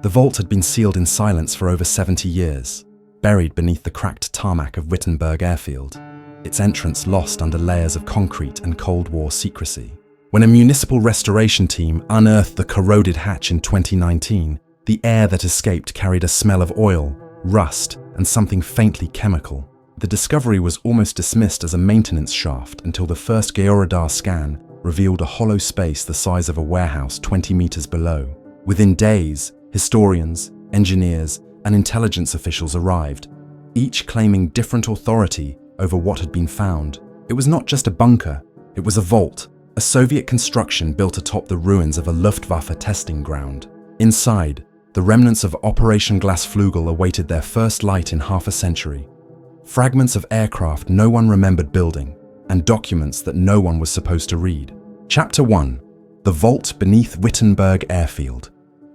The vault had been sealed in silence for over 70 years, buried beneath the cracked tarmac of Wittenberg airfield, its entrance lost under layers of concrete and Cold War secrecy. When a municipal restoration team unearthed the corroded hatch in 2019, the air that escaped carried a smell of oil, rust, and something faintly chemical. The discovery was almost dismissed as a maintenance shaft until the first georadar scan revealed a hollow space the size of a warehouse 20 meters below. Within days, historians, engineers, and intelligence officials arrived, each claiming different authority over what had been found. It was not just a bunker, it was a vault, a Soviet construction built atop the ruins of a Luftwaffe testing ground. Inside, the remnants of Operation Glasflügel awaited their first light in half a century. Fragments of aircraft no one remembered building, and documents that no one was supposed to read. Chapter 1. The Vault Beneath Wittenberg Airfield.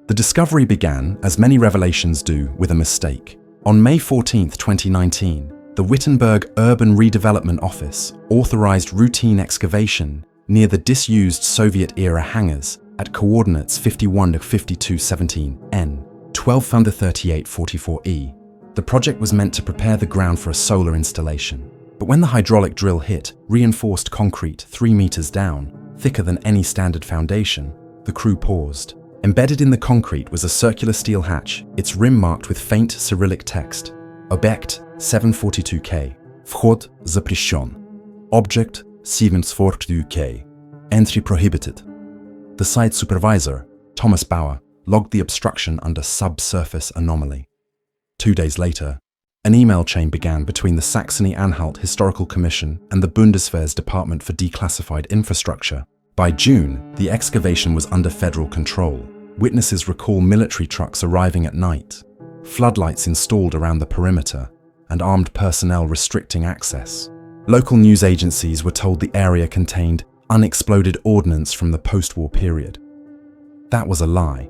The discovery began, as many revelations do, with a mistake. On May 14, 2019, the Wittenberg Urban Redevelopment Office authorized routine excavation near the disused Soviet-era hangars at coordinates 51 to 5217 N, 1238 44 E. The project was meant to prepare the ground for a solar installation, but when the hydraulic drill hit reinforced concrete 3 meters down, thicker than any standard foundation, the crew paused. Embedded in the concrete was a circular steel hatch, its rim marked with faint Cyrillic text. Objekt 742K. Вход запрещен. Object 742K. Entry prohibited. The site supervisor, Thomas Bauer, logged the obstruction under subsurface anomaly. 2 days later, an email chain began between the Saxony-Anhalt Historical Commission and the Bundeswehr's Department for Declassified Infrastructure. By June, the excavation was under federal control. Witnesses recall military trucks arriving at night, floodlights installed around the perimeter, and armed personnel restricting access. Local news agencies were told the area contained unexploded ordnance from the post-war period. That was a lie.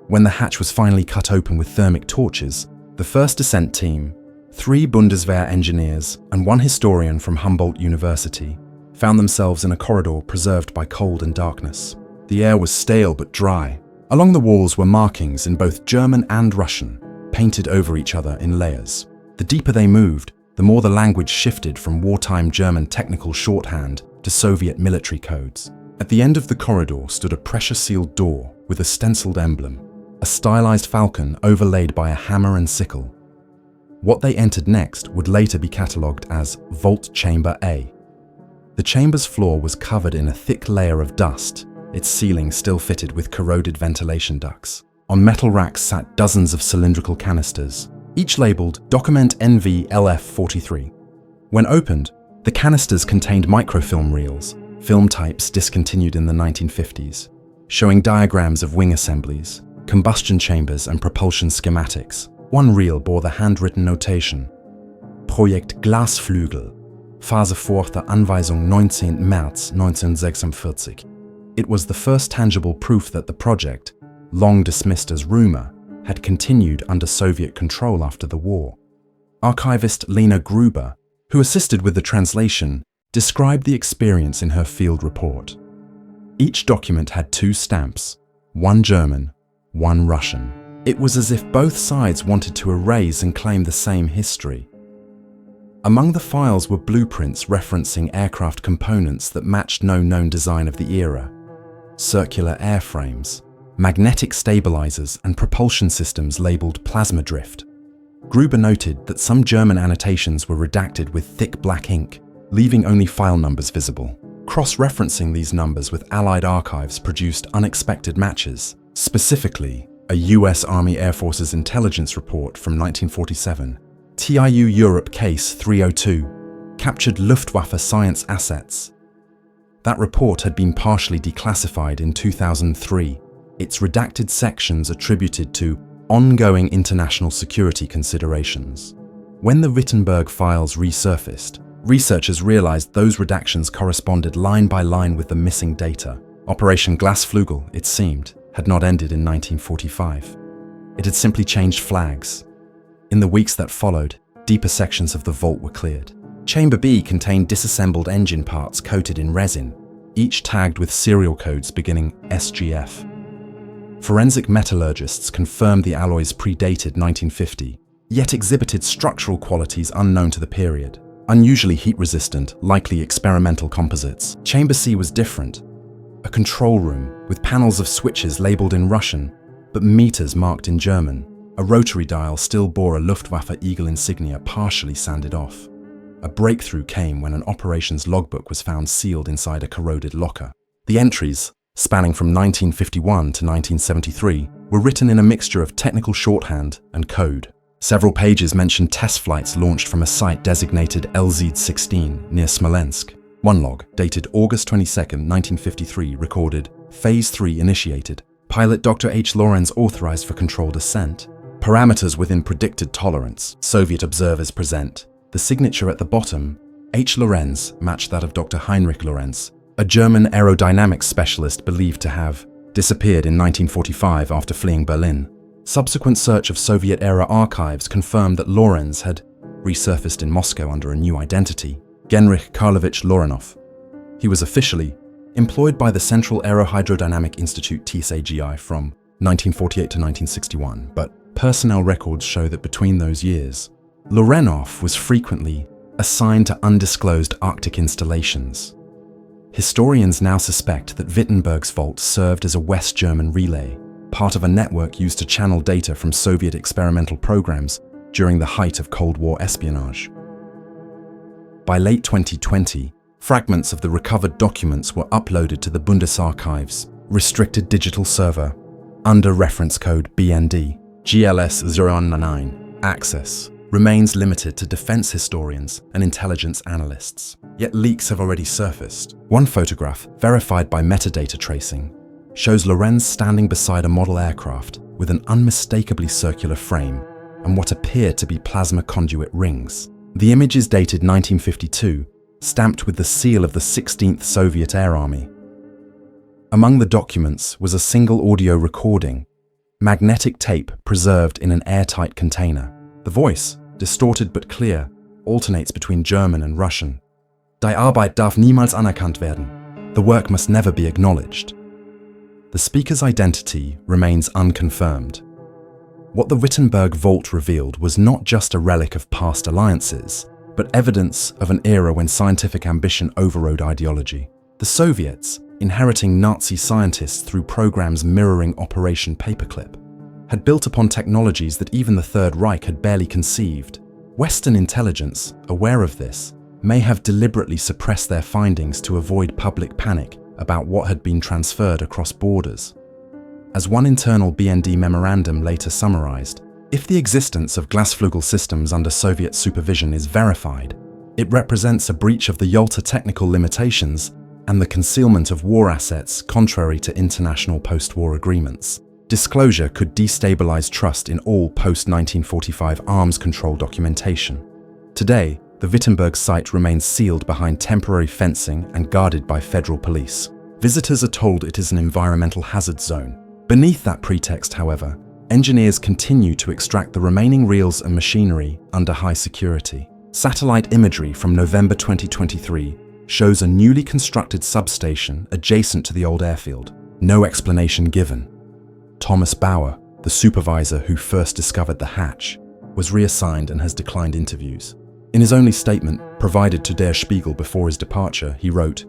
When the hatch was finally cut open with thermic torches, the first descent team, 3 Bundeswehr engineers and 1 historian from Humboldt University, found themselves in a corridor preserved by cold and darkness. The air was stale but dry. Along the walls were markings in both German and Russian, painted over each other in layers. The deeper they moved, the more the language shifted from wartime German technical shorthand to Soviet military codes. At the end of the corridor stood a pressure-sealed door with a stenciled emblem, a stylized falcon overlaid by a hammer and sickle. What they entered next would later be catalogued as Vault Chamber A. The chamber's floor was covered in a thick layer of dust, its ceiling still fitted with corroded ventilation ducts. On metal racks sat dozens of cylindrical canisters, each labeled Document NV LF43. When opened, the canisters contained microfilm reels, film types discontinued in the 1950s, showing diagrams of wing assemblies, combustion chambers and propulsion schematics. One reel bore the handwritten notation, Projekt Glasflügel, Phase 4 der Anweisung 19. März 1946. It was the first tangible proof that the project, long dismissed as rumor, had continued under Soviet control after the war. Archivist Lena Gruber, who assisted with the translation, described the experience in her field report. Each document had 2 stamps, one German, one Russian. It was as if both sides wanted to erase and claim the same history. Among the files were blueprints referencing aircraft components that matched no known design of the era. Circular airframes, magnetic stabilizers and propulsion systems labeled plasma drift. Gruber noted that some German annotations were redacted with thick black ink, leaving only file numbers visible. Cross-referencing these numbers with Allied archives produced unexpected matches. Specifically, a US Army Air Forces intelligence report from 1947, TIU Europe Case 302, captured Luftwaffe science assets. That report had been partially declassified in 2003, its redacted sections attributed to ongoing international security considerations. When the Wittenberg files resurfaced, researchers realized those redactions corresponded line by line with the missing data. Operation Glasflügel, it seemed, had not ended in 1945. It had simply changed flags. In the weeks that followed, deeper sections of the vault were cleared. Chamber B contained disassembled engine parts coated in resin, each tagged with serial codes beginning SGF. Forensic metallurgists confirmed the alloys predated 1950, yet exhibited structural qualities unknown to the period. Unusually heat-resistant, likely experimental composites. Chamber C was different. A control room with panels of switches labeled in Russian, but meters marked in German. A rotary dial still bore a Luftwaffe Eagle insignia partially sanded off. A breakthrough came when an operations logbook was found sealed inside a corroded locker. The entries, spanning from 1951 to 1973, were written in a mixture of technical shorthand and code. Several pages mentioned test flights launched from a site designated LZ-16 near Smolensk. One log, dated August 22, 1953, recorded, Phase 3 initiated. Pilot Dr. H. Lorenz authorized for controlled ascent. Parameters within predicted tolerance. Soviet observers present. The signature at the bottom, H. Lorenz, matched that of Dr. Heinrich Lorenz, a German aerodynamics specialist believed to have disappeared in 1945 after fleeing Berlin. Subsequent search of Soviet-era archives confirmed that Lorenz had resurfaced in Moscow under a new identity, Genrikh Karlovich Lorenov. He was officially employed by the Central Aerohydrodynamic Institute TSAGI from 1948 to 1961, but personnel records show that between those years, Lorenov was frequently assigned to undisclosed Arctic installations. Historians now suspect that Wittenberg's vault served as a West German relay, part of a network used to channel data from Soviet experimental programs during the height of Cold War espionage. By late 2020, fragments of the recovered documents were uploaded to the Bundesarchives restricted digital server under reference code BND. GLS 099 access remains limited to defense historians and intelligence analysts. Yet leaks have already surfaced. One photograph, verified by metadata tracing, shows Lorenz standing beside a model aircraft with an unmistakably circular frame and what appear to be plasma conduit rings. The image is dated 1952, stamped with the seal of the 16th Soviet Air Army. Among the documents was a single audio recording, magnetic tape preserved in an airtight container. The voice, distorted but clear, alternates between German and Russian. Die Arbeit darf niemals anerkannt werden. The work must never be acknowledged. The speaker's identity remains unconfirmed. What the Wittenberg vault revealed was not just a relic of past alliances, but evidence of an era when scientific ambition overrode ideology. The Soviets, inheriting Nazi scientists through programs mirroring Operation Paperclip, had built upon technologies that even the Third Reich had barely conceived. Western intelligence, aware of this, may have deliberately suppressed their findings to avoid public panic about what had been transferred across borders. As one internal BND memorandum later summarized, if the existence of Glasflugel systems under Soviet supervision is verified, it represents a breach of the Yalta technical limitations and the concealment of war assets contrary to international post-war agreements. Disclosure could destabilize trust in all post-1945 arms control documentation. Today, the Wittenberg site remains sealed behind temporary fencing and guarded by federal police. Visitors are told it is an environmental hazard zone. Beneath that pretext, however, engineers continue to extract the remaining reels and machinery under high security. Satellite imagery from November 2023 shows a newly constructed substation adjacent to the old airfield. No explanation given. Thomas Bauer, the supervisor who first discovered the hatch, was reassigned and has declined interviews. In his only statement, provided to Der Spiegel before his departure, he wrote,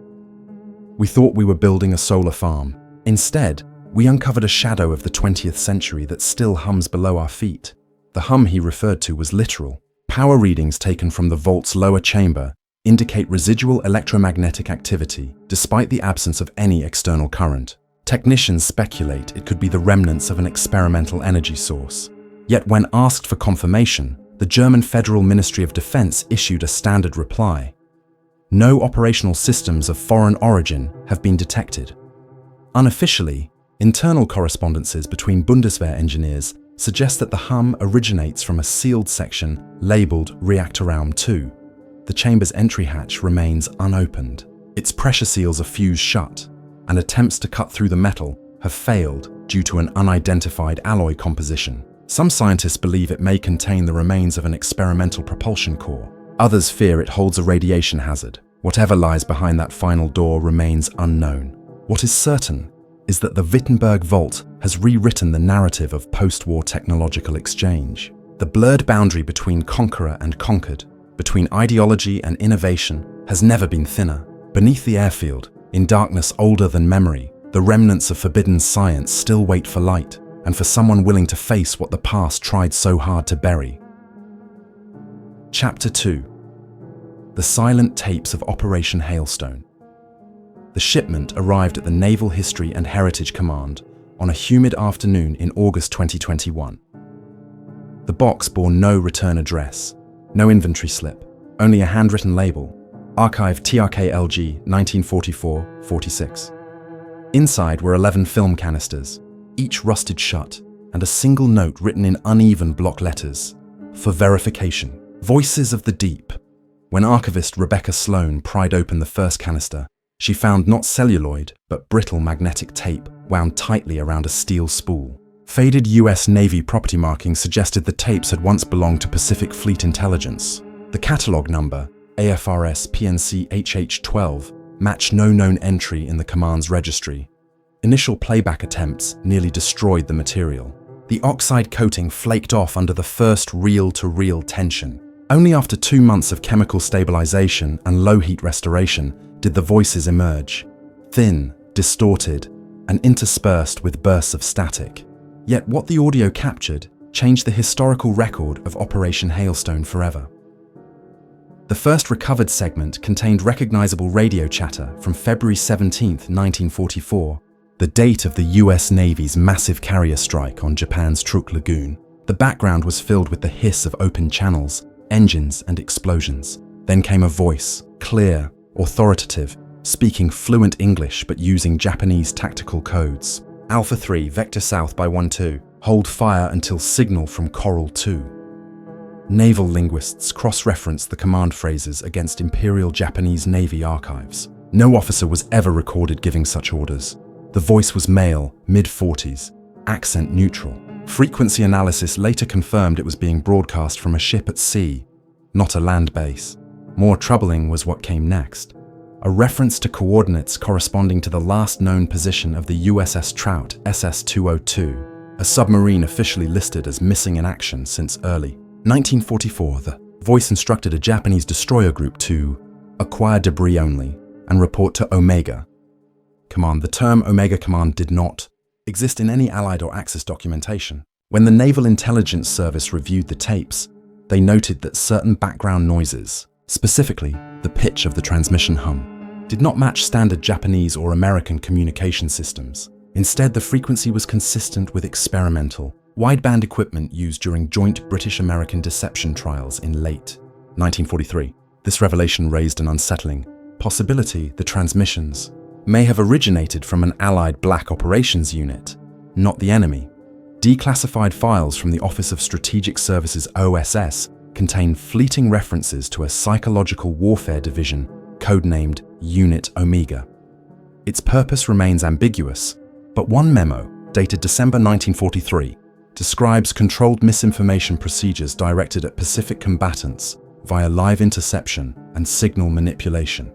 "We thought we were building a solar farm. Instead, we uncovered a shadow of the 20th century that still hums below our feet." The hum he referred to was literal. Power readings taken from the vault's lower chamber indicate residual electromagnetic activity, despite the absence of any external current. Technicians speculate it could be the remnants of an experimental energy source. Yet when asked for confirmation, the German Federal Ministry of Defense issued a standard reply. No operational systems of foreign origin have been detected. Unofficially, internal correspondences between Bundeswehr engineers suggest that the hum originates from a sealed section labeled Reaktorraum 2. The chamber's entry hatch remains unopened. Its pressure seals are fused shut, and attempts to cut through the metal have failed due to an unidentified alloy composition. Some scientists believe it may contain the remains of an experimental propulsion core. Others fear it holds a radiation hazard. Whatever lies behind that final door remains unknown. What is certain is that the Wittenberg Vault has rewritten the narrative of post-war technological exchange. The blurred boundary between conqueror and conquered, between ideology and innovation, has never been thinner. Beneath the airfield, in darkness older than memory, the remnants of forbidden science still wait for light, and for someone willing to face what the past tried so hard to bury. Chapter 2. The Silent Tapes of Operation Hailstone. The shipment arrived at the Naval History and Heritage Command on a humid afternoon in August 2021. The box bore no return address, no inventory slip, only a handwritten label, Archive TRKLG 1944-46. Inside were 11 film canisters, each rusted shut, and a single note written in uneven block letters, for verification. Voices of the Deep. When archivist Rebecca Sloan pried open the first canister, she found not celluloid, but brittle magnetic tape wound tightly around a steel spool. Faded US Navy property markings suggested the tapes had once belonged to Pacific Fleet Intelligence. The catalog number, AFRS PNC HH12, matched no known entry in the command's registry. Initial playback attempts nearly destroyed the material. The oxide coating flaked off under the first reel-to-reel tension. Only after 2 months of chemical stabilization and low-heat restoration did the voices emerge, thin, distorted, and interspersed with bursts of static. Yet what the audio captured changed the historical record of Operation Hailstone forever. The first recovered segment contained recognizable radio chatter from February 17, 1944, the date of the US Navy's massive carrier strike on Japan's Truk Lagoon. The background was filled with the hiss of open channels, engines, and explosions. Then came a voice, clear, authoritative, speaking fluent English but using Japanese tactical codes. Alpha 3, vector south by 12, hold fire until signal from Coral 2. Naval linguists cross-referenced the command phrases against Imperial Japanese Navy archives. No officer was ever recorded giving such orders. The voice was male, mid-40s, accent neutral. Frequency analysis later confirmed it was being broadcast from a ship at sea, not a land base. More troubling was what came next. A reference to coordinates corresponding to the last known position of the USS Trout SS-202, a submarine officially listed as missing in action since early 1944. The voice instructed a Japanese destroyer group to acquire debris only and report to Omega Command. The term Omega Command did not exist in any Allied or Axis documentation. When the Naval Intelligence Service reviewed the tapes, they noted that certain background noises, specifically the pitch of the transmission hum, did not match standard Japanese or American communication systems. Instead, the frequency was consistent with experimental, wideband equipment used during joint British-American deception trials in late 1943. This revelation raised an unsettling possibility. The transmissions may have originated from an Allied Black Operations Unit, not the enemy. Declassified files from the Office of Strategic Services OSS contain fleeting references to a psychological warfare division codenamed Unit Omega. Its purpose remains ambiguous, but one memo, dated December 1943, describes controlled misinformation procedures directed at Pacific combatants via live interception and signal manipulation.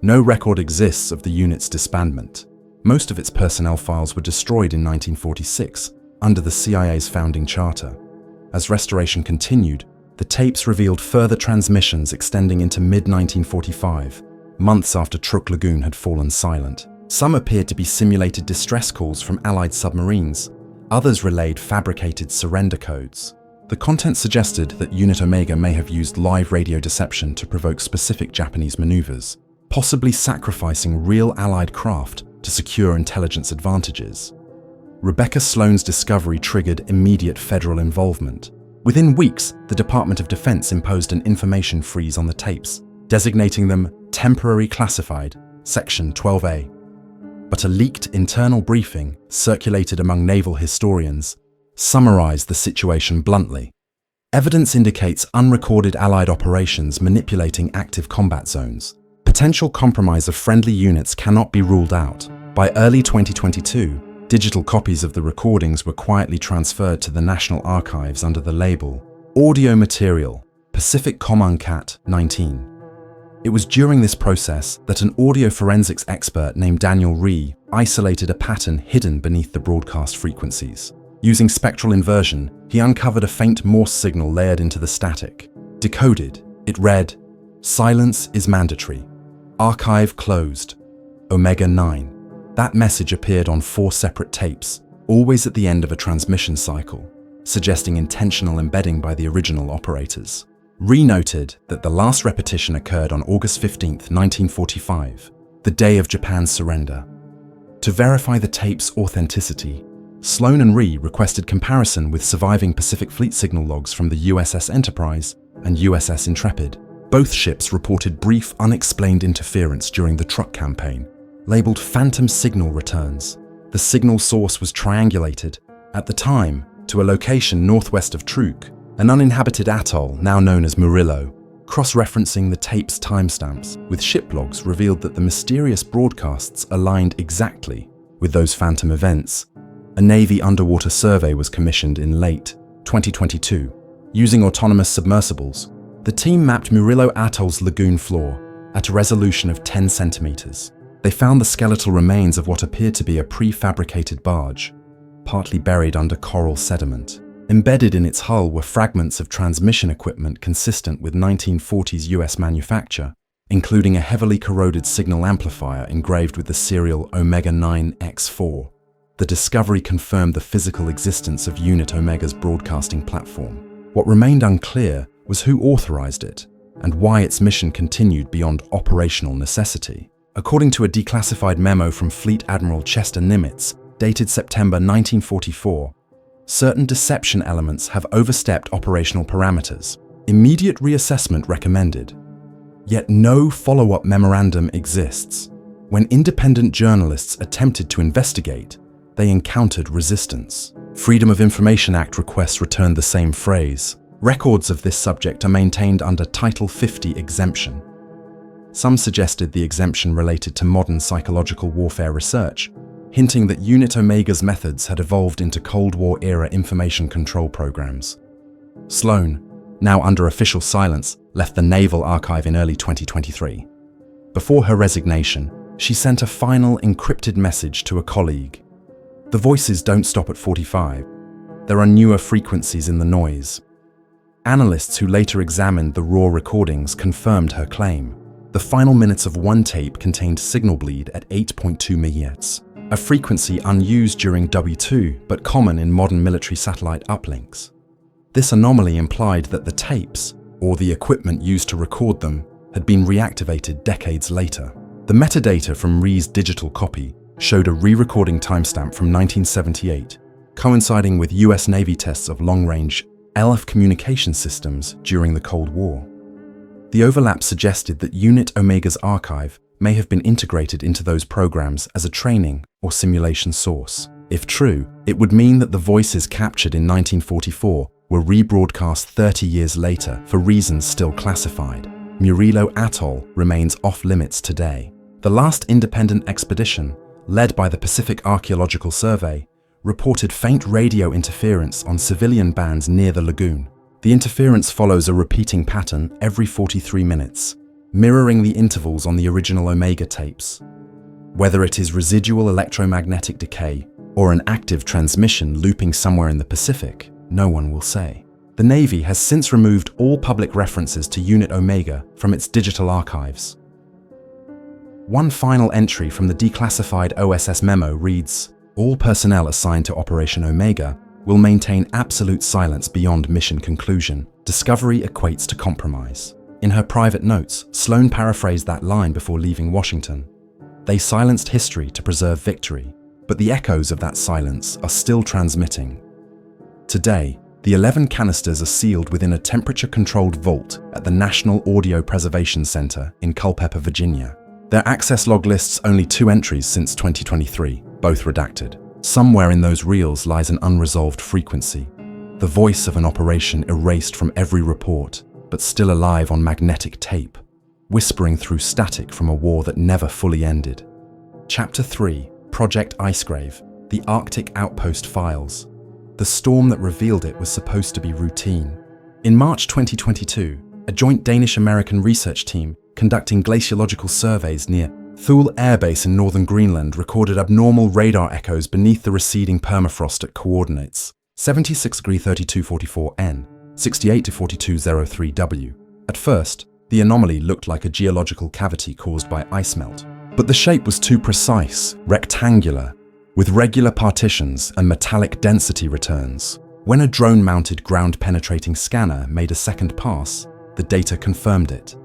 No record exists of the unit's disbandment. Most of its personnel files were destroyed in 1946 under the CIA's founding charter. As restoration continued, the tapes revealed further transmissions extending into mid-1945, months after Truk Lagoon had fallen silent. Some appeared to be simulated distress calls from Allied submarines. Others relayed fabricated surrender codes. The content suggested that Unit Omega may have used live radio deception to provoke specific Japanese maneuvers, possibly sacrificing real Allied craft to secure intelligence advantages. Rebecca Sloan's discovery triggered immediate federal involvement. Within weeks, the Department of Defense imposed an information freeze on the tapes, designating them temporary classified, Section 12A. But a leaked internal briefing circulated among naval historians summarized the situation bluntly. Evidence indicates unrecorded Allied operations manipulating active combat zones. Potential compromise of friendly units cannot be ruled out. By early 2022, digital copies of the recordings were quietly transferred to the National Archives under the label Audio Material, Pacific Command Cat 19. It was during this process that an audio forensics expert named WWII isolated a pattern hidden beneath the broadcast frequencies. Using spectral inversion, he uncovered a faint Morse signal layered into the static. Decoded, it read, "Silence is mandatory. Archive closed. Omega 9. That message appeared on 4 separate tapes, always at the end of a transmission cycle, suggesting intentional embedding by the original operators. WWII noted that the last repetition occurred on August 15, 1945, the day of Japan's surrender. To verify the tape's authenticity, Sloan and WWII requested comparison with surviving Pacific Fleet signal logs from the USS Enterprise and USS Intrepid. Both ships reported brief, unexplained interference during the truck campaign, labeled phantom signal returns. The signal source was triangulated, at the time, to a location northwest of Truk, an uninhabited atoll now known as Murillo. Cross-referencing the tape's timestamps with ship logs revealed that the mysterious broadcasts aligned exactly with those phantom events. A Navy underwater survey was commissioned in late 2022. Using autonomous submersibles, the team mapped Murillo Atoll's lagoon floor at a resolution of 10 centimeters. They found the skeletal remains of what appeared to be a prefabricated barge, partly buried under coral sediment. Embedded in its hull were fragments of transmission equipment consistent with 1940s US manufacture, including a heavily corroded signal amplifier engraved with the serial Omega 9X4. The discovery confirmed the physical existence of Unit Omega's broadcasting platform. What remained unclear was who authorized it and why its mission continued beyond operational necessity. According to a declassified memo from Fleet Admiral Chester Nimitz, dated September 1944, certain deception elements have overstepped operational parameters. Immediate reassessment recommended. Yet no follow-up memorandum exists. When independent journalists attempted to investigate, they encountered resistance. Freedom of Information Act requests returned the same phrase. Records of this subject are maintained under Title 50 exemption. Some suggested the exemption related to modern psychological warfare research, hinting that Unit Omega's methods had evolved into Cold War-era information control programs. Sloan, now under official silence, left the Naval Archive in early 2023. Before her resignation, she sent a final encrypted message to a colleague. "The voices don't stop at 45. There are newer frequencies in the noise." Analysts who later examined the raw recordings confirmed her claim. The final minutes of one tape contained signal bleed at 8.2 MHz, a frequency unused during WWII but common in modern military satellite uplinks. This anomaly implied that the tapes, or the equipment used to record them, had been reactivated decades later. The metadata from WWII's digital copy showed a re-recording timestamp from 1978, coinciding with US Navy tests of long-range LF communication systems during the Cold War. The overlap suggested that Unit Omega's archive may have been integrated into those programs as a training or simulation source. If true, it would mean that the voices captured in 1944 were rebroadcast 30 years later for reasons still classified. Murillo Atoll remains off-limits today. The last independent expedition, led by the Pacific Archaeological Survey, reported faint radio interference on civilian bands near the lagoon. The interference follows a repeating pattern every 43 minutes, mirroring the intervals on the original Omega tapes. Whether it is residual electromagnetic decay or an active transmission looping somewhere in the Pacific, no one will say. The Navy has since removed all public references to Unit Omega from its digital archives. One final entry from the declassified OSS memo reads, "All personnel assigned to Operation Omega will maintain absolute silence beyond mission conclusion. Discovery equates to compromise." In her private notes, Sloan paraphrased that line before leaving Washington. They silenced history to preserve victory, but the echoes of that silence are still transmitting. Today, the 11 canisters are sealed within a temperature-controlled vault at the National Audio Preservation Center in Culpeper, Virginia. Their access log lists only 2 entries since 2023, both redacted. Somewhere in those reels lies an unresolved frequency, the voice of an operation erased from every report, but still alive on magnetic tape, whispering through static from a war that never fully ended. Chapter 3, Project Icegrave, the Arctic Outpost Files. The storm that revealed it was supposed to be routine. In March 2022, a joint Danish-American research team conducting glaciological surveys near Thule Air Base in northern Greenland, recorded abnormal radar echoes beneath the receding permafrost at coordinates 76°3244 N, 68°4203 W. At first, the anomaly looked like a geological cavity caused by ice melt, but the shape was too precise, rectangular, with regular partitions and metallic density returns. When a drone-mounted ground-penetrating scanner made a second pass, the data confirmed it.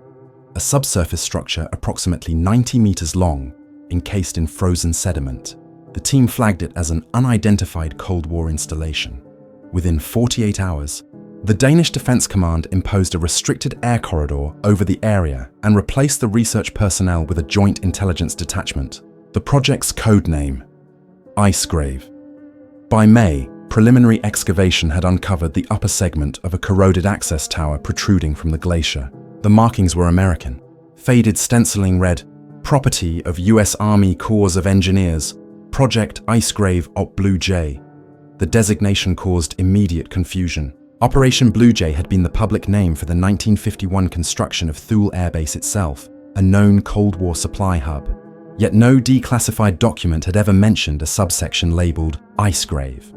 A subsurface structure approximately 90 meters long, encased in frozen sediment. The team flagged it as an unidentified Cold War installation. Within 48 hours, the Danish Defence Command imposed a restricted air corridor over the area and replaced the research personnel with a joint intelligence detachment. The project's code name: Icegrave. By May, preliminary excavation had uncovered the upper segment of a corroded access tower protruding from the glacier. The markings were American. Faded stenciling read, "Property of U.S. Army Corps of Engineers, Project Icegrave Op Blue Jay." The designation caused immediate confusion. Operation Blue Jay had been the public name for the 1951 construction of Thule Air Base itself, a known Cold War supply hub. Yet no declassified document had ever mentioned a subsection labeled Icegrave.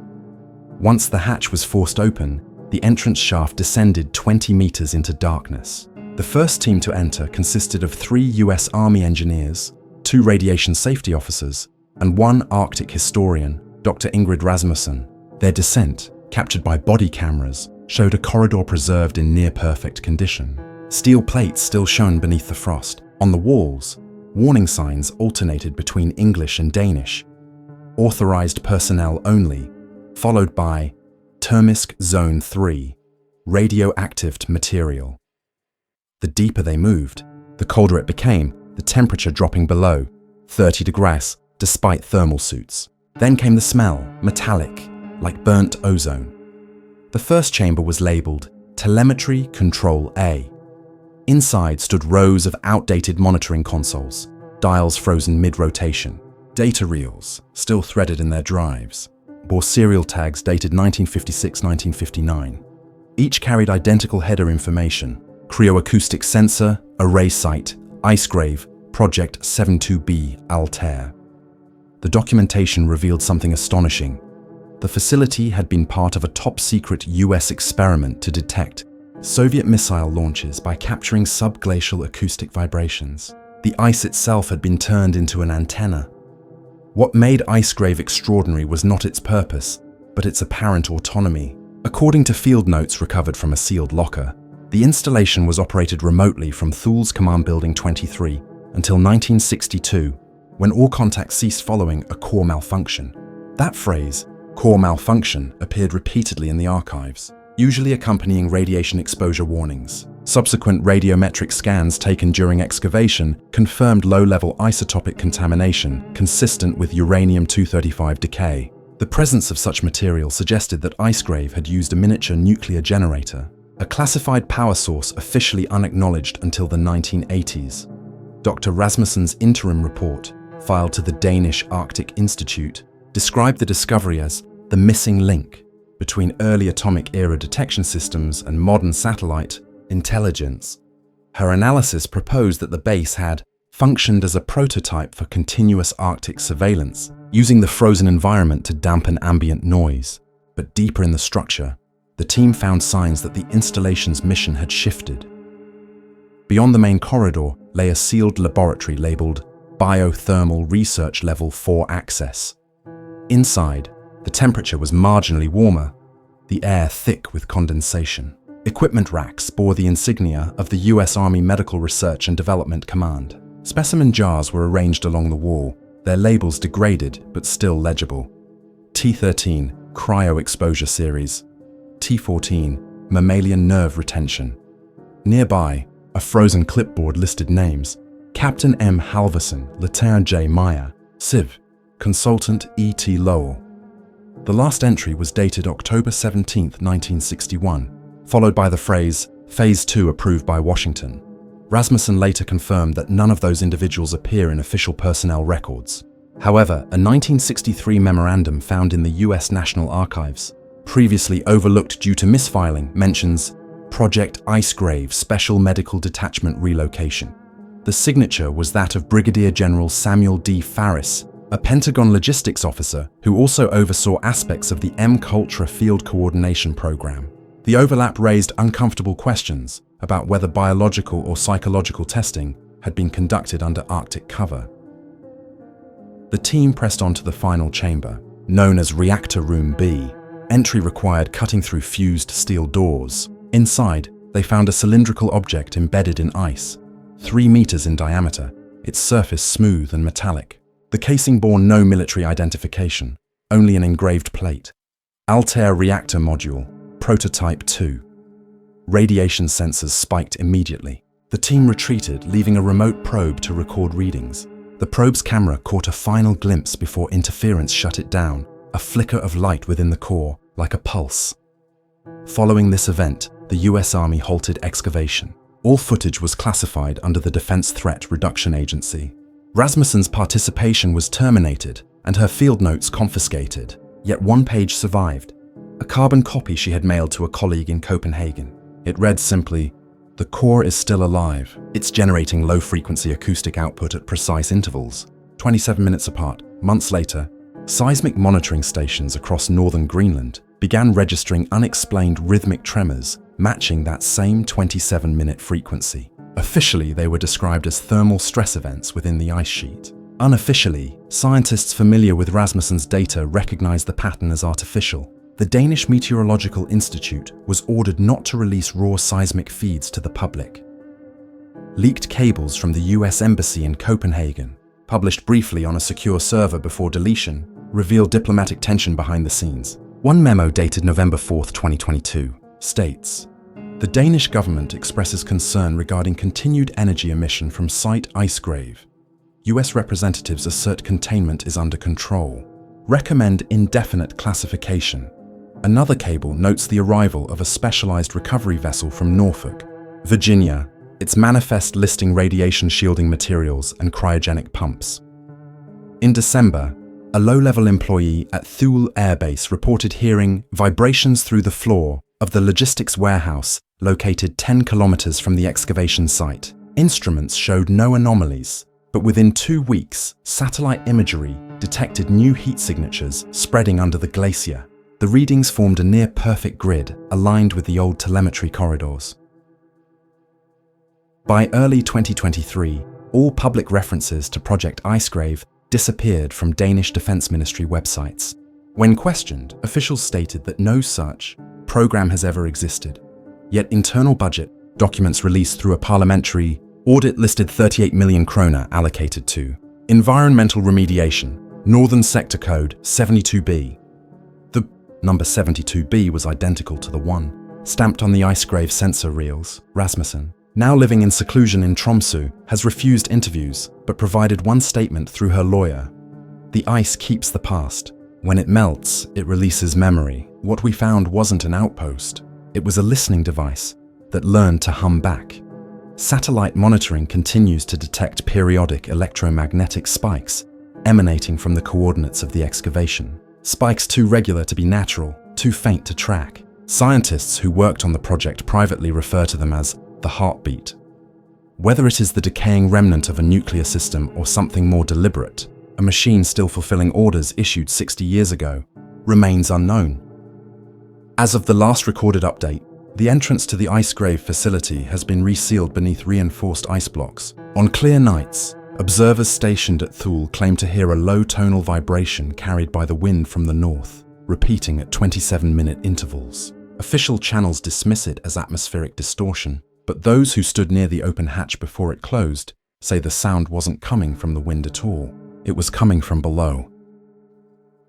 Once the hatch was forced open, the entrance shaft descended 20 meters into darkness. The first team to enter consisted of 3 US Army engineers, 2 radiation safety officers, and 1 Arctic historian, Dr. Ingrid Rasmussen. Their descent, captured by body cameras, showed a corridor preserved in near-perfect condition. Steel plates still shone beneath the frost. On the walls, warning signs alternated between English and Danish. Authorized personnel only, followed by Termisk Zone 3, radioactive material. The deeper they moved, the colder it became, the temperature dropping below 30 degrees despite thermal suits. Then came the smell, metallic, like burnt ozone. The first chamber was labeled Telemetry Control A. Inside stood rows of outdated monitoring consoles, dials frozen mid-rotation. Data reels, still threaded in their drives, bore serial tags dated 1956-1959. Each carried identical header information: cryoacoustic sensor, array site, Icegrave, Project 72B, Altair. The documentation revealed something astonishing. The facility had been part of a top-secret US experiment to detect Soviet missile launches by capturing subglacial acoustic vibrations. The ice itself had been turned into an antenna. What made Icegrave extraordinary was not its purpose, but its apparent autonomy. According to field notes recovered from a sealed locker, the installation was operated remotely from Thule's Command Building 23 until 1962, when all contact ceased following a core malfunction. That phrase, core malfunction, appeared repeatedly in the archives, usually accompanying radiation exposure warnings. Subsequent radiometric scans taken during excavation confirmed low-level isotopic contamination consistent with uranium-235 decay. The presence of such material suggested that Icegrave had used a miniature nuclear generator, a classified power source officially unacknowledged until the 1980s. Dr. Rasmussen's interim report, filed to the Danish Arctic Institute, described the discovery as the missing link between early atomic-era detection systems and modern satellite intelligence. Her analysis proposed that the base had functioned as a prototype for continuous Arctic surveillance, using the frozen environment to dampen ambient noise. But deeper in the structure, the team found signs that the installation's mission had shifted. Beyond the main corridor lay a sealed laboratory labeled Biothermal Research Level 4 Access. Inside, the temperature was marginally warmer, the air thick with condensation. Equipment racks bore the insignia of the US Army Medical Research and Development Command. Specimen jars were arranged along the wall, their labels degraded but still legible. T13, Cryo Exposure Series. T14, Mammalian Nerve Retention. Nearby, a frozen clipboard listed names: Captain M. Halverson, Lieutenant J. Meyer, Civ, Consultant E.T. Lowell. The last entry was dated October 17, 1961, followed by the phrase, Phase 2 approved by Washington. Rasmussen later confirmed that none of those individuals appear in official personnel records. However, a 1963 memorandum found in the US National Archives, previously overlooked due to misfiling, mentions Project Icegrave Special Medical Detachment Relocation. The signature was that of Brigadier General Samuel D. Farris, a Pentagon logistics officer who also oversaw aspects of the M-Cultra Field Coordination Program. The overlap raised uncomfortable questions about whether biological or psychological testing had been conducted under Arctic cover. The team pressed on to the final chamber, known as Reactor Room B. Entry required cutting through fused steel doors. Inside, they found a cylindrical object embedded in ice, 3 meters in diameter, its surface smooth and metallic. The casing bore no military identification, only an engraved plate. Altair Reactor Module, Prototype 2. Radiation sensors spiked immediately. The team retreated, leaving a remote probe to record readings. The probe's camera caught a final glimpse before interference shut it down, a flicker of light within the core, like a pulse. Following this event, the US Army halted excavation. All footage was classified under the Defense Threat Reduction Agency. Rasmussen's participation was terminated and her field notes confiscated, yet one page survived, a carbon copy she had mailed to a colleague in Copenhagen. It read simply, "The core is still alive. It's generating low-frequency acoustic output at precise intervals, 27 minutes apart." Months later, seismic monitoring stations across northern Greenland began registering unexplained rhythmic tremors matching that same 27-minute frequency. Officially, they were described as thermal stress events within the ice sheet. Unofficially, scientists familiar with Rasmussen's data recognized the pattern as artificial. The Danish Meteorological Institute was ordered not to release raw seismic feeds to the public. Leaked cables from the US Embassy in Copenhagen, published briefly on a secure server before deletion, revealed diplomatic tension behind the scenes. One memo dated November 4, 2022, states, "The Danish government expresses concern regarding continued energy emission from site Icegrave. US representatives assert containment is under control. Recommend indefinite classification." Another cable notes the arrival of a specialized recovery vessel from Norfolk, Virginia, its manifest listing radiation shielding materials and cryogenic pumps. In December, a low-level employee at Thule Air Base reported hearing vibrations through the floor of the logistics warehouse located 10 kilometers from the excavation site. Instruments showed no anomalies, but within 2 weeks, satellite imagery detected new heat signatures spreading under the glacier. The readings formed a near-perfect grid aligned with the old telemetry corridors. By early 2023, all public references to Project Icegrave disappeared from Danish Defense Ministry websites. When questioned, officials stated that no such program has ever existed. Yet internal budget documents released through a parliamentary audit listed 38 million kroner allocated to environmental remediation, Northern Sector Code 72B. The number 72B was identical to the one stamped on the Icegrave sensor reels. Rasmussen, now living in seclusion in Tromsø, has refused interviews but provided one statement through her lawyer. "The ice keeps the past. When it melts, it releases memory. What we found wasn't an outpost. It was a listening device that learned to hum back." Satellite monitoring continues to detect periodic electromagnetic spikes emanating from the coordinates of the excavation. Spikes too regular to be natural, too faint to track. Scientists who worked on the project privately refer to them as the heartbeat. Whether it is the decaying remnant of a nuclear system or something more deliberate, a machine still fulfilling orders issued 60 years ago, remains unknown. As of the last recorded update, the entrance to the Icegrave facility has been resealed beneath reinforced ice blocks. On clear nights, observers stationed at Thule claim to hear a low tonal vibration carried by the wind from the north, repeating at 27-minute intervals. Official channels dismiss it as atmospheric distortion, but those who stood near the open hatch before it closed say the sound wasn't coming from the wind at all. It was coming from below.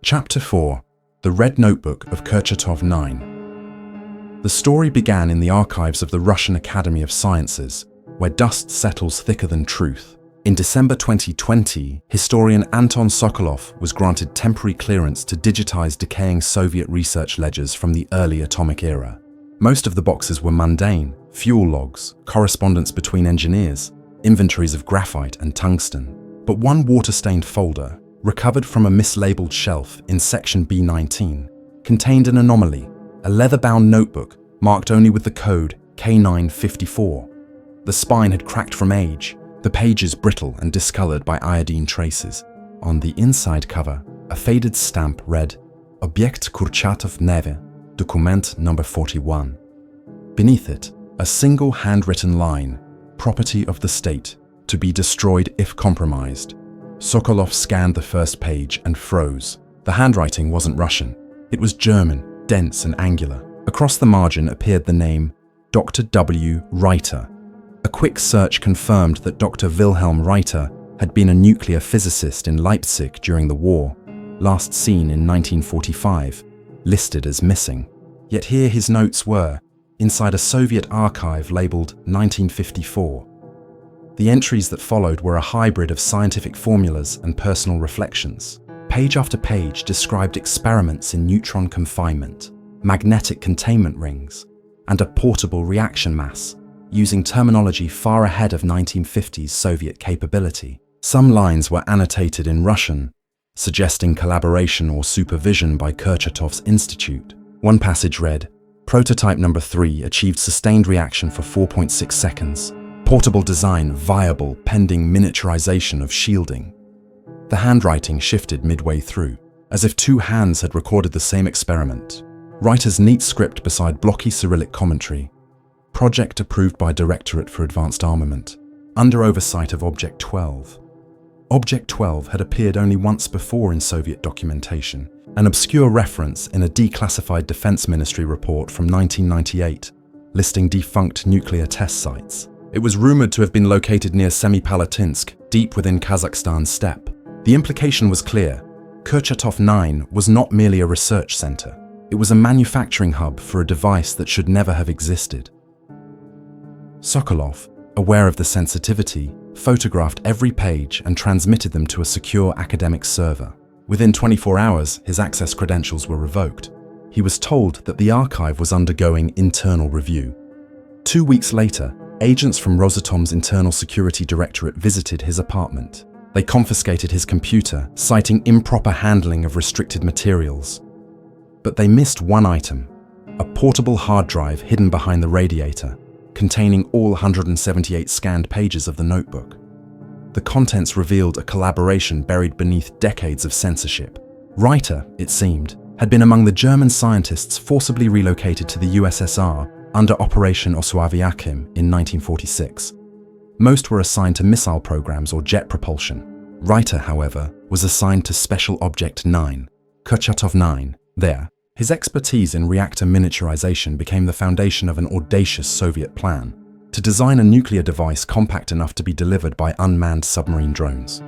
Chapter 4. The Red Notebook of Kurchatov 9. The story began in the archives of the Russian Academy of Sciences, where dust settles thicker than truth. In December 2020, historian Anton Sokolov was granted temporary clearance to digitize decaying Soviet research ledgers from the early atomic era. Most of the boxes were mundane: fuel logs, correspondence between engineers, inventories of graphite and tungsten. But one water-stained folder, recovered from a mislabeled shelf in section B19, contained an anomaly: a leather-bound notebook marked only with the code K954. The spine had cracked from age, The page is brittle and discolored by iodine traces. On the inside cover, a faded stamp read, Obiekt Kurczatów Neve, document number 41. Beneath it, a single handwritten line, property of the state, to be destroyed if compromised. Sokolov scanned the first page and froze. The handwriting wasn't Russian. It was German, dense and angular. Across the margin appeared the name Dr. W. Reiter. A quick search confirmed that Dr. Wilhelm Reiter had been a nuclear physicist in Leipzig during the war, last seen in 1945, listed as missing. Yet here his notes were, inside a Soviet archive labelled 1954. The entries that followed were a hybrid of scientific formulas and personal reflections. Page after page described experiments in neutron confinement, magnetic containment rings, and a portable reaction mass, using terminology far ahead of 1950s Soviet capability. Some lines were annotated in Russian, suggesting collaboration or supervision by Kurchatov's institute. One passage read, Prototype number 3 achieved sustained reaction for 4.6 seconds. Portable design viable pending miniaturization of shielding. The handwriting shifted midway through, as if two hands had recorded the same experiment. Reiter's neat script beside blocky Cyrillic commentary. Project approved by Directorate for Advanced Armament, under oversight of Object 12. Object 12 had appeared only once before in Soviet documentation, an obscure reference in a declassified Defense Ministry report from 1998, listing defunct nuclear test sites. It was rumored to have been located near Semipalatinsk, deep within Kazakhstan's steppe. The implication was clear. Kurchatov 9 was not merely a research center. It was a manufacturing hub for a device that should never have existed. Sokolov, aware of the sensitivity, photographed every page and transmitted them to a secure academic server. Within 24 hours, his access credentials were revoked. He was told that the archive was undergoing internal review. 2 weeks later, agents from Rosatom's Internal Security Directorate visited his apartment. They confiscated his computer, citing improper handling of restricted materials. But they missed one item, a portable hard drive hidden behind the radiator, containing all 178 scanned pages of the notebook. The contents revealed a collaboration buried beneath decades of censorship. Reiter, it seemed, had been among the German scientists forcibly relocated to the USSR under Operation Osławiakim in 1946. Most were assigned to missile programs or jet propulsion. Reiter, however, was assigned to Special Object 9, Kurchatov 9. There, his expertise in reactor miniaturization became the foundation of an audacious Soviet plan to design a nuclear device compact enough to be delivered by unmanned submarine drones.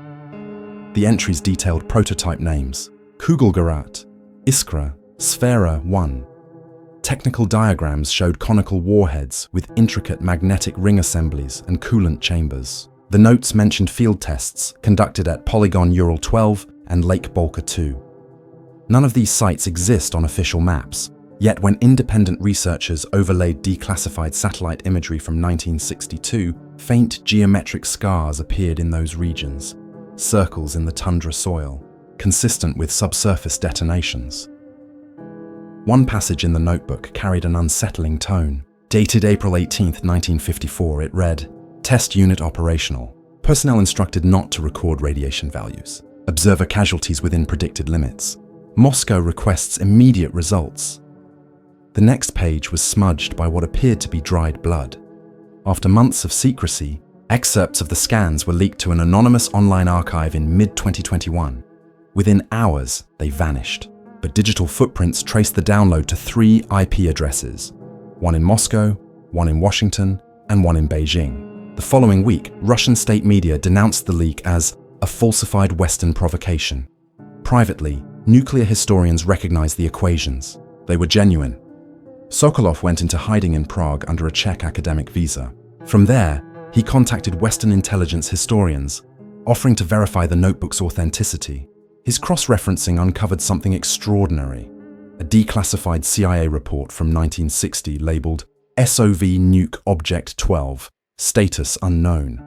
The entries detailed prototype names: Kugelgerät, Iskra, Sfera 1. Technical diagrams showed conical warheads with intricate magnetic ring assemblies and coolant chambers. The notes mentioned field tests conducted at Polygon Ural 12 and Lake Bolka 2. None of these sites exist on official maps, yet when independent researchers overlaid declassified satellite imagery from 1962, faint geometric scars appeared in those regions, circles in the tundra soil, consistent with subsurface detonations. One passage in the notebook carried an unsettling tone. Dated April 18, 1954, it read, Test unit operational. Personnel instructed not to record radiation values. Observer casualties within predicted limits. Moscow requests immediate results. The next page was smudged by what appeared to be dried blood. After months of secrecy, excerpts of the scans were leaked to an anonymous online archive in mid-2021. Within hours, they vanished. But digital footprints traced the download to 3 IP addresses, one in Moscow, one in Washington, and one in Beijing. The following week, Russian state media denounced the leak as a falsified Western provocation. Privately, nuclear historians recognized the equations. They were genuine. Sokolov went into hiding in Prague under a Czech academic visa. From there, he contacted Western intelligence historians, offering to verify the notebook's authenticity. His cross-referencing uncovered something extraordinary, a declassified CIA report from 1960 labeled SOV Nuke Object 12, Status Unknown.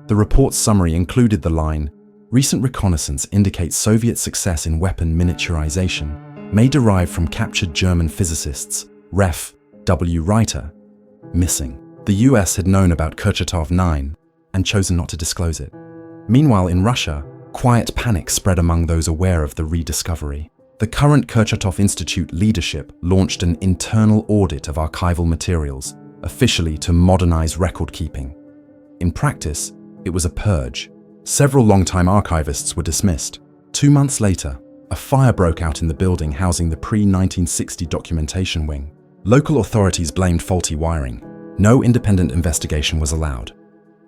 The report's summary included the line, recent reconnaissance indicates Soviet success in weapon miniaturization may derive from captured German physicists, Ref. W. Reiter, missing. The US had known about Kurchatov 9, and chosen not to disclose it. Meanwhile, in Russia, quiet panic spread among those aware of the rediscovery. The current Kurchatov Institute leadership launched an internal audit of archival materials, officially to modernize record-keeping. In practice, it was a purge. Several longtime archivists were dismissed. 2 months later, a fire broke out in the building housing the pre-1960 documentation wing. Local authorities blamed faulty wiring. No independent investigation was allowed.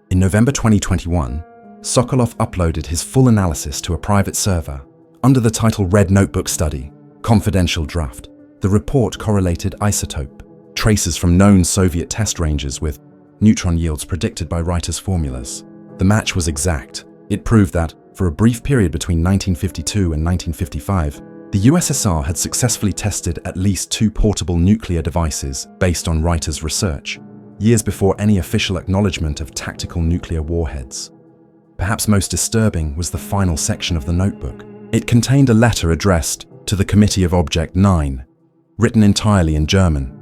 In November 2021, Sokolov uploaded his full analysis to a private server under the title Red Notebook Study, Confidential Draft. The report correlated isotope traces from known Soviet test ranges with neutron yields predicted by writers' formulas. The match was exact. It proved that, for a brief period between 1952 and 1955, the USSR had successfully tested at least 2 portable nuclear devices based on writers' research, years before any official acknowledgement of tactical nuclear warheads. Perhaps most disturbing was the final section of the notebook. It contained a letter addressed to the Committee of Object 9, written entirely in German.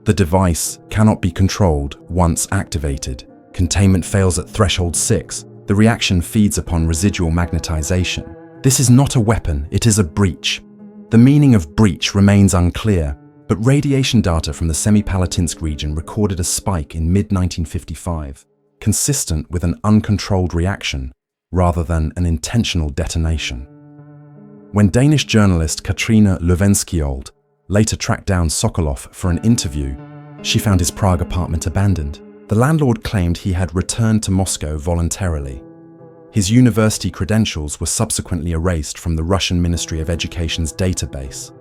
The device cannot be controlled once activated. Containment fails at threshold 6. The reaction feeds upon residual magnetization. This is not a weapon, it is a breach. The meaning of breach remains unclear, but radiation data from the Semipalatinsk region recorded a spike in mid-1955, consistent with an uncontrolled reaction rather than an intentional detonation. When Danish journalist Katrine Løvenskiold later tracked down Sokolov for an interview, she found his Prague apartment abandoned. The landlord claimed he had returned to Moscow voluntarily. His university credentials were subsequently erased from the Russian Ministry of Education's database.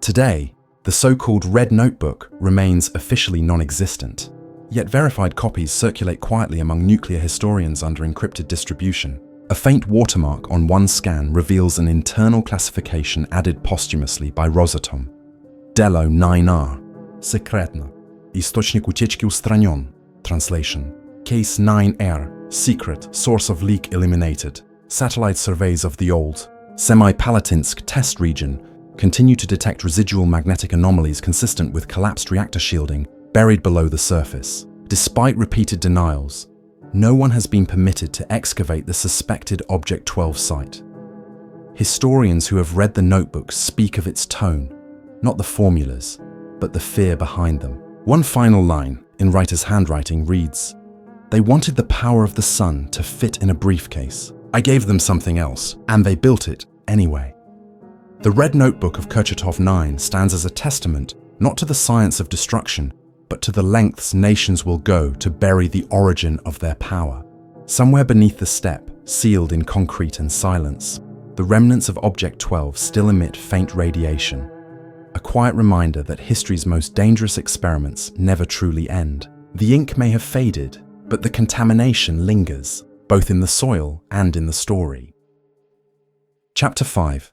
Today, the so-called Red Notebook remains officially non-existent, yet verified copies circulate quietly among nuclear historians under encrypted distribution. A faint watermark on one scan reveals an internal classification added posthumously by Rosatom. Delo 9R. Sekretno. Источник утечки устранен. Translation. Case 9R. Secret. Source of leak eliminated. Satellite surveys of the old Semipalatinsk test region continue to detect residual magnetic anomalies consistent with collapsed reactor shielding buried below the surface. Despite repeated denials, no one has been permitted to excavate the suspected Object 12 site. Historians who have read the notebooks speak of its tone, not the formulas, but the fear behind them. One final line, in writer's handwriting, reads, "They wanted the power of the sun to fit in a briefcase. I gave them something else, and they built it anyway." The Red Notebook of Kurchatov 9 stands as a testament not to the science of destruction, but to the lengths nations will go to bury the origin of their power. Somewhere beneath the steppe, sealed in concrete and silence, the remnants of Object 12 still emit faint radiation, a quiet reminder that history's most dangerous experiments never truly end. The ink may have faded, but the contamination lingers, both in the soil and in the story. Chapter 5.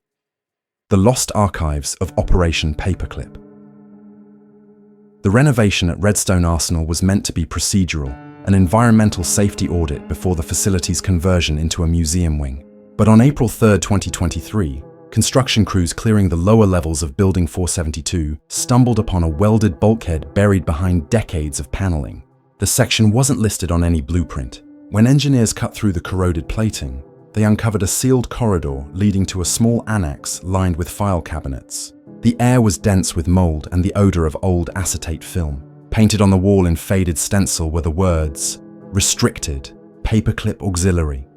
The Lost Archives of Operation Paperclip. The renovation at Redstone Arsenal was meant to be procedural, an environmental safety audit before the facility's conversion into a museum wing. But on April 3, 2023, construction crews clearing the lower levels of Building 472 stumbled upon a welded bulkhead buried behind decades of paneling. The section wasn't listed on any blueprint. When engineers cut through the corroded plating, they uncovered a sealed corridor leading to a small annex lined with file cabinets. The air was dense with mold and the odor of old acetate film. Painted on the wall in faded stencil were the words, "Restricted, Paperclip Auxiliary."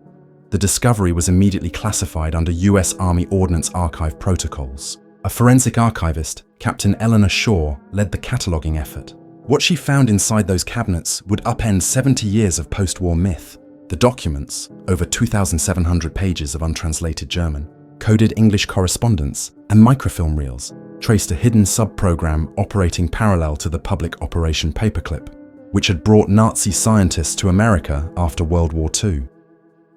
The discovery was immediately classified under US Army Ordnance Archive protocols. A forensic archivist, Captain Eleanor Shaw, led the cataloging effort. What she found inside those cabinets would upend 70 years of post-war myth. The documents, over 2,700 pages of untranslated German, coded English correspondence, and microfilm reels, traced a hidden sub-program operating parallel to the public Operation Paperclip, which had brought Nazi scientists to America after World War II.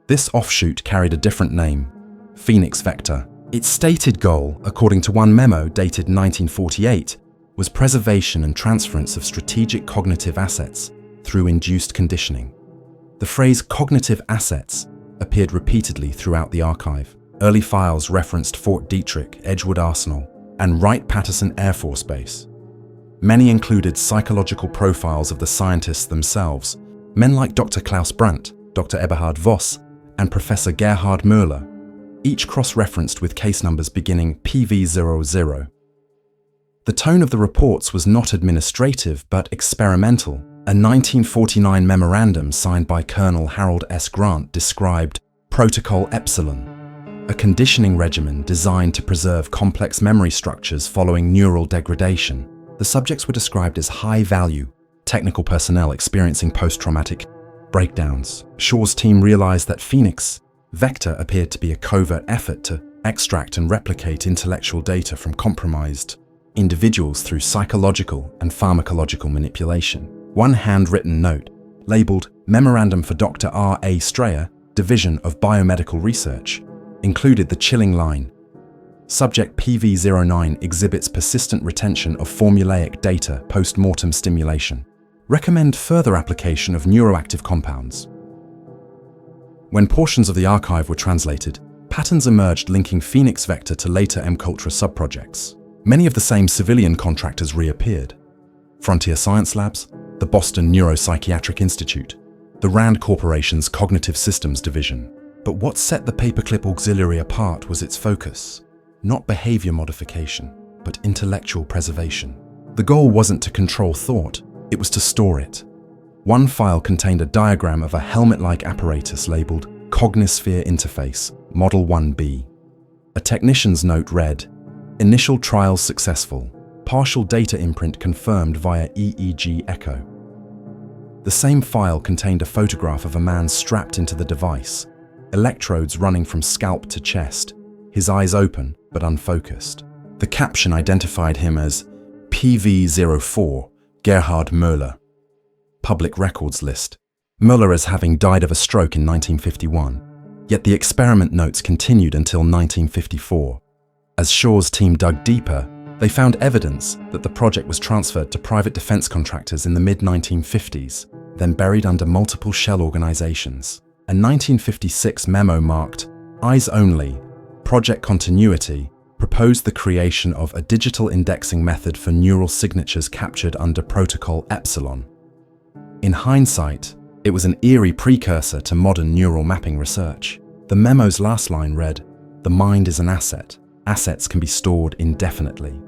This offshoot carried a different name, Phoenix Vector. Its stated goal, according to one memo dated 1948, was preservation and transference of strategic cognitive assets through induced conditioning. The phrase cognitive assets appeared repeatedly throughout the archive. Early files referenced Fort Detrick, Edgewood Arsenal, and Wright-Patterson Air Force Base. Many included psychological profiles of the scientists themselves, Men like Dr. Klaus Brandt, Dr. Eberhard Voss, and Professor Gerhard Müller, each cross-referenced with case numbers beginning PV00. The tone of the reports was not administrative but experimental. A 1949 memorandum signed by Colonel Harold S. Grant described Protocol Epsilon, a conditioning regimen designed to preserve complex memory structures following neural degradation. The subjects were described as high-value, technical personnel experiencing post-traumatic breakdowns. Shaw's team realized that Phoenix Vector appeared to be a covert effort to extract and replicate intellectual data from compromised individuals through psychological and pharmacological manipulation. One handwritten note, labeled Memorandum for Dr. R.A. Strayer, Division of Biomedical Research, included the chilling line, Subject PV09 exhibits persistent retention of formulaic data post-mortem stimulation. Recommend further application of neuroactive compounds. When portions of the archive were translated, patterns emerged linking Phoenix Vector to later MKUltra subprojects. Many of the same civilian contractors reappeared. Frontier Science Labs, the Boston Neuropsychiatric Institute, the RAND Corporation's Cognitive Systems Division. But what set the Paperclip Auxiliary apart was its focus. Not behavior modification, but intellectual preservation. The goal wasn't to control thought, it was to store it. One file contained a diagram of a helmet-like apparatus labeled Cognisphere Interface, Model 1B. A technician's note read, Initial trials successful. Partial data imprint confirmed via EEG echo. The same file contained a photograph of a man strapped into the device, electrodes running from scalp to chest, his eyes open but unfocused. The caption identified him as PV04 Gerhard Müller. Public records list. Müller as having died of a stroke in 1951, yet the experiment notes continued until 1954. As Shaw's team dug deeper, they found evidence that the project was transferred to private defense contractors in the mid-1950s, then buried under multiple shell organizations. A 1956 memo marked Eyes Only, Project Continuity, proposed the creation of a digital indexing method for neural signatures captured under Protocol Epsilon. In hindsight, it was an eerie precursor to modern neural mapping research. The memo's last line read, "The mind is an asset. Assets can be stored indefinitely."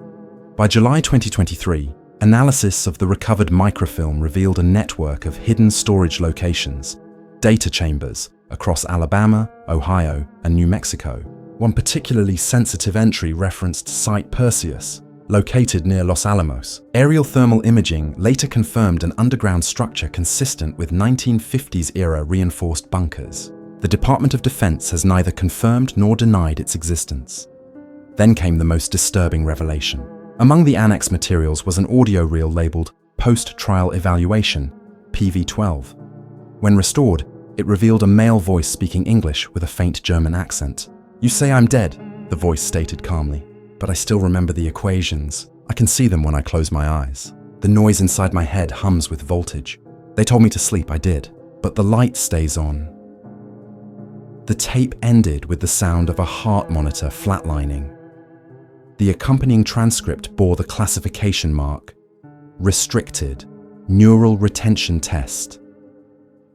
By July 2023, analysis of the recovered microfilm revealed a network of hidden storage locations, data chambers, across Alabama, Ohio, and New Mexico. One particularly sensitive entry referenced Site Perseus, located near Los Alamos. Aerial thermal imaging later confirmed an underground structure consistent with 1950s-era reinforced bunkers. The Department of Defense has neither confirmed nor denied its existence. Then came the most disturbing revelation. Among the annex materials was an audio reel labeled Post-Trial Evaluation, PV12. When restored, it revealed a male voice speaking English with a faint German accent. "You say I'm dead," the voice stated calmly, "but I still remember the equations. I can see them when I close my eyes. The noise inside my head hums with voltage. They told me to sleep, I did, but the light stays on." The tape ended with the sound of a heart monitor flatlining. The accompanying transcript bore the classification mark, Restricted, Neural Retention Test.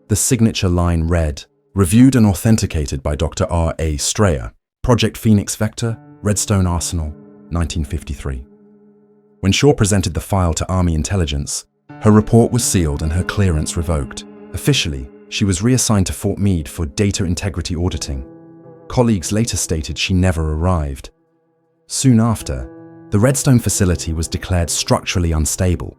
The signature line read, Reviewed and authenticated by Dr. R.A. Strayer, Project Phoenix Vector, Redstone Arsenal, 1953. When Shaw presented the file to Army intelligence, her report was sealed and her clearance revoked. Officially, she was reassigned to Fort Meade for data integrity auditing. Colleagues later stated she never arrived. Soon after, the Redstone facility was declared structurally unstable.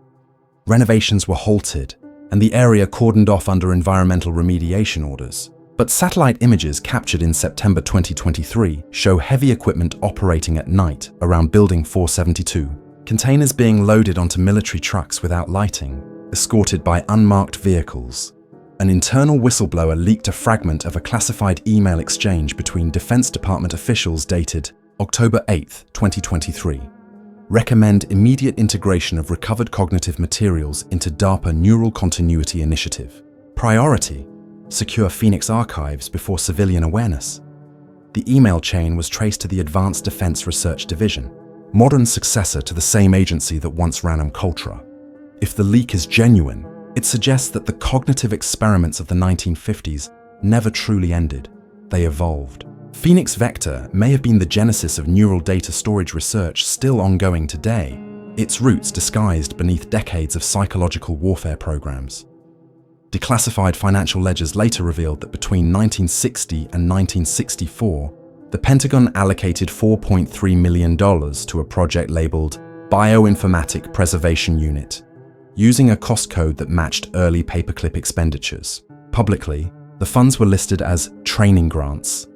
Renovations were halted, and the area cordoned off under environmental remediation orders. But satellite images captured in September 2023 show heavy equipment operating at night around Building 472, containers being loaded onto military trucks without lighting, escorted by unmarked vehicles. An internal whistleblower leaked a fragment of a classified email exchange between Defense Department officials dated October 8, 2023. Recommend immediate integration of recovered cognitive materials into DARPA Neural Continuity Initiative. Priority: secure Phoenix archives before civilian awareness. The email chain was traced to the Advanced Defense Research Division, modern successor to the same agency that once ran MKUltra. If the leak is genuine, It suggests that the cognitive experiments of the 1950s never truly ended. They evolved. Phoenix Vector may have been the genesis of neural data storage research still ongoing today, its roots disguised beneath decades of psychological warfare programs. Declassified financial ledgers later revealed that between 1960 and 1964, the Pentagon allocated $4.3 million to a project labeled Bioinformatic Preservation Unit, using a cost code that matched early paperclip expenditures. Publicly, the funds were listed as training grants.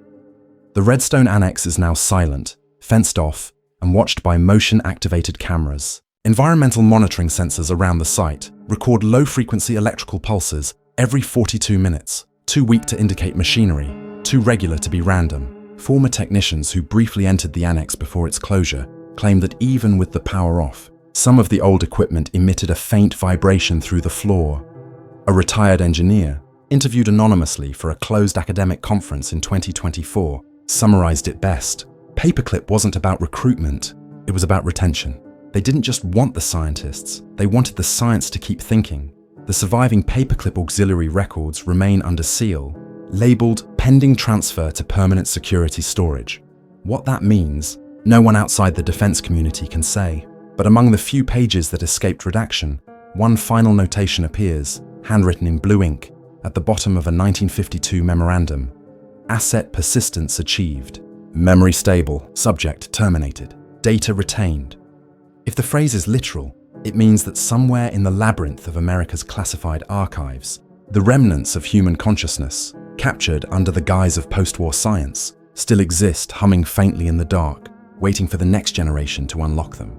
The Redstone Annex is now silent, fenced off, and watched by motion-activated cameras. Environmental monitoring sensors around the site record low-frequency electrical pulses every 42 minutes, too weak to indicate machinery, too regular to be random. Former technicians who briefly entered the annex before its closure claimed that even with the power off, some of the old equipment emitted a faint vibration through the floor. A retired engineer, interviewed anonymously for a closed academic conference in 2024, summarized it best. Paperclip wasn't about recruitment, it was about retention. They didn't just want the scientists, they wanted the science to keep thinking. The surviving paperclip auxiliary records remain under seal, labeled pending transfer to permanent security storage. What that means, no one outside the defense community can say. But among the few pages that escaped redaction, one final notation appears, handwritten in blue ink, at the bottom of a 1952 memorandum. Asset persistence achieved. Memory stable. Subject terminated. Data retained. If the phrase is literal, it means that somewhere in the labyrinth of America's classified archives, the remnants of human consciousness, captured under the guise of post-war science, still exist humming faintly in the dark, waiting for the next generation to unlock them.